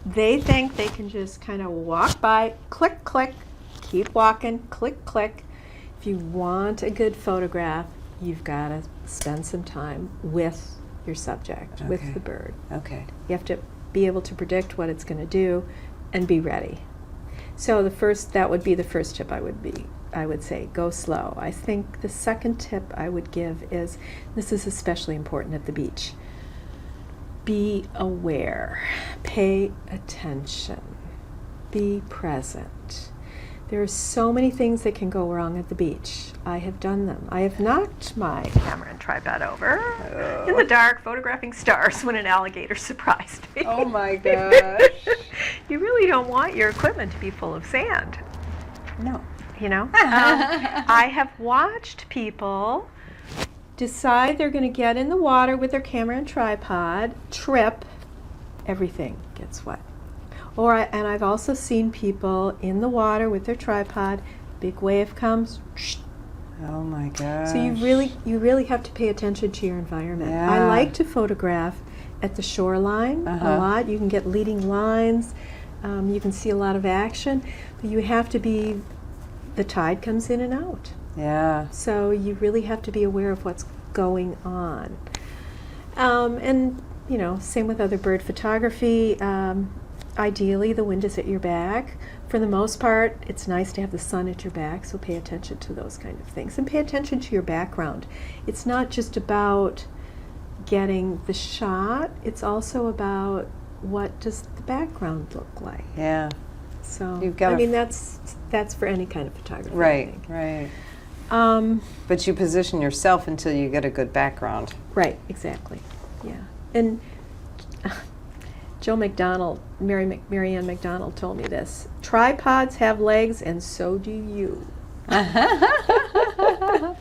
they think they can just kind of walk by, click, click, keep walking, click, click. If you want a good photograph, you've got to spend some time with your subject, with the bird. Okay. You have to be able to predict what it's going to do and be ready. So that would be the first tip I would say, go slow. I think the second tip I would give is, this is especially important at the beach, be aware, pay attention, be present. There are so many things that can go wrong at the beach. I have done them. I have knocked my camera and tripod over in the dark, photographing stars when an alligator surprised me. Oh my gosh. You really don't want your equipment to be full of sand. No. I have watched people decide they're going to get in the water with their camera and tripod, trip, everything gets wet. And I've also seen people in the water with their tripod, big wave comes. Oh my gosh. So you really have to pay attention to your environment. Yeah. I like to photograph at the shoreline a lot. You can get leading lines. You can see a lot of action. But you have to the tide comes in and out. Yeah. So you really have to be aware of what's going on. And same with other bird photography. Ideally, the wind is at your back. For the most part, it's nice to have the sun at your back, so pay attention to those kind of things. And pay attention to your background. It's not just about getting the shot, it's also about what does the background look like. Yeah. So, that's for any kind of photography. Right, I think. right. But you position yourself until you get a good background. Right, exactly. Yeah. And Joe McDonald, Mary Ann McDonald told me this. Tripods have legs, and so do you.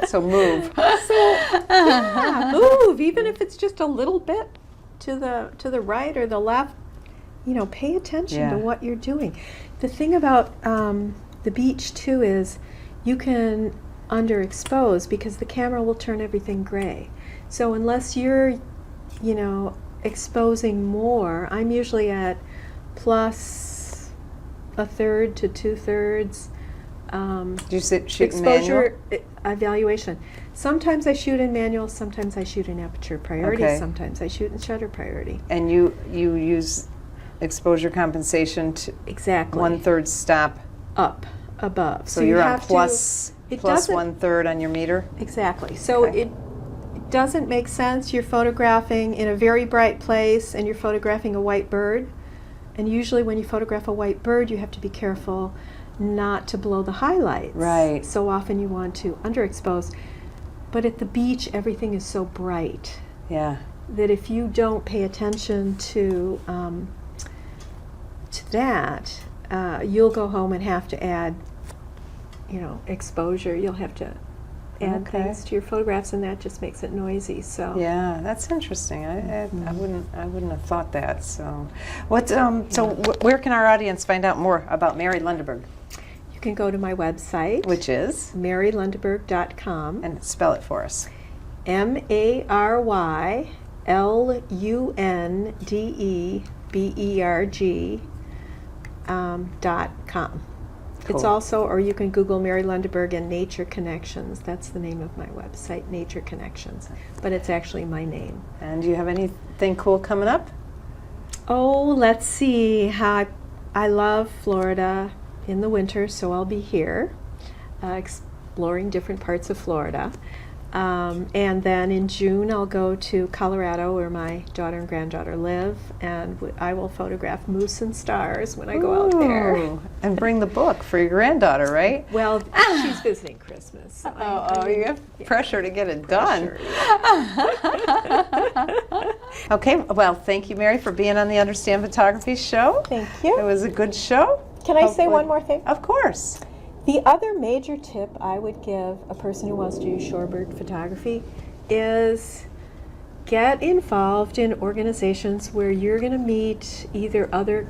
So move. Yeah, move, even if it's just a little bit to the right or the left. You know, pay attention to what you're doing. The thing about the beach too is you can underexpose because the camera will turn everything gray. So unless you're, you know, exposing more, I'm usually at plus 1/3 to 2/3. Do you shoot exposure in manual? Evaluation. Sometimes I shoot in manual, sometimes I shoot in aperture priority, Okay. sometimes I shoot in shutter priority. And you use exposure compensation to Exactly. 1/3 stop. Up, above. So you're on have to- plus it plus doesn't- 1/3 on your meter? Exactly. So Okay. it doesn't make sense. You're photographing in a very bright place and you're photographing a white bird. And usually when you photograph a white bird, you have to be careful not to blow the highlights. Right. So often you want to underexpose. But at the beach, everything is so bright Yeah. that if you don't pay attention to that, you'll go home and have to add, you know, exposure. You'll have to add Okay. things to your photographs, and that just makes it noisy. So Yeah, that's interesting. I wouldn't have thought that. So, where can our audience find out more about Mary Lundeberg? you can go to my website, Which is, marylundeberg.com. and spell it for us. MARYLUNDEBERG .com. It's Cool. also, or you can Google Mary Lundeberg and Nature Connections. That's the name of my website, Nature Connections. But it's actually my name. And do you have anything cool coming up? Oh, let's see. I love Florida in the winter, so I'll be here exploring different parts of Florida. And then in June, I'll go to Colorado, where my daughter and granddaughter live, and I will photograph moose and stars when I go out there. Ooh, and bring the book for your granddaughter, right? Well, she's visiting Christmas. So You have pressure to get it done. Pressure, yeah. Okay, well, thank you, Mary, for being on the Understand Photography show. Thank It you. was a good show. Can I say Hopefully- one more thing? Of course. The other major tip I would give a person who wants to do shorebird photography is get involved in organizations where you're going to meet either other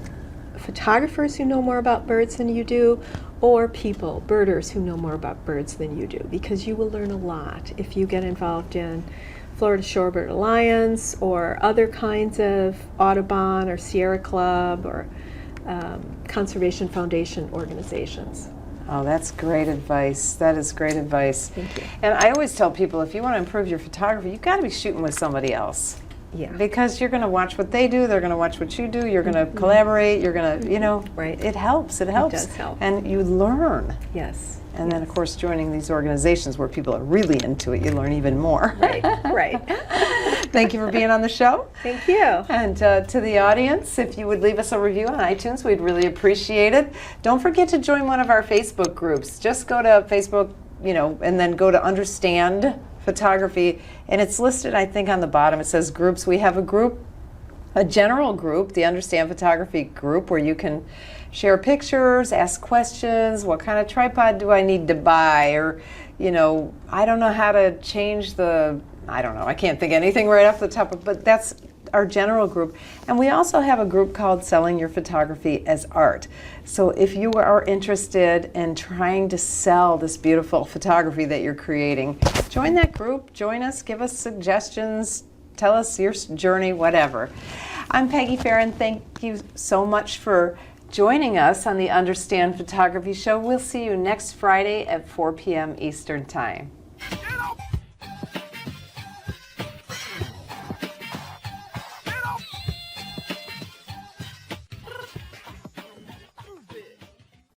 photographers who know more about birds than you do, or people, birders who know more about birds than you do, because you will learn a lot if you get involved in Florida Shorebird Alliance or other kinds of Audubon or Sierra Club or Conservation Foundation organizations. Oh, that's great advice. That is great advice. Thank you. And I always tell people, if you want to improve your photography, you've got to be shooting with somebody else. Yeah. Because you're going to watch what they do, they're going to watch what you do, you're going to collaborate, you're going to, you know, Right. it helps. It helps. does help. And you learn. Yes. And then, of course, joining these organizations where people are really into it, you learn even more. Right, right. Thank you for being on the show. Thank you. And to the audience, if you would leave us a review on iTunes, we'd really appreciate it. Don't forget to join one of our Facebook groups. Just go to Facebook, you know, and then go to Understand Photography, and it's listed, I think, on the bottom. It says groups. We have a group, a general group, the Understand Photography group, where you can share pictures, ask questions. What kind of tripod do I need to buy? Or, you know, I don't know how to change the, I don't know, I can't think of anything right off the top of, but that's our general group. And we also have a group called Selling Your Photography as Art. So if you are interested in trying to sell this beautiful photography that you're creating, join that group, join us, give us suggestions, tell us your journey, whatever. I'm Peggy Farron. Thank you so much for joining us on the Understand Photography Show. We'll see you next Friday at 4 p.m. Eastern Time.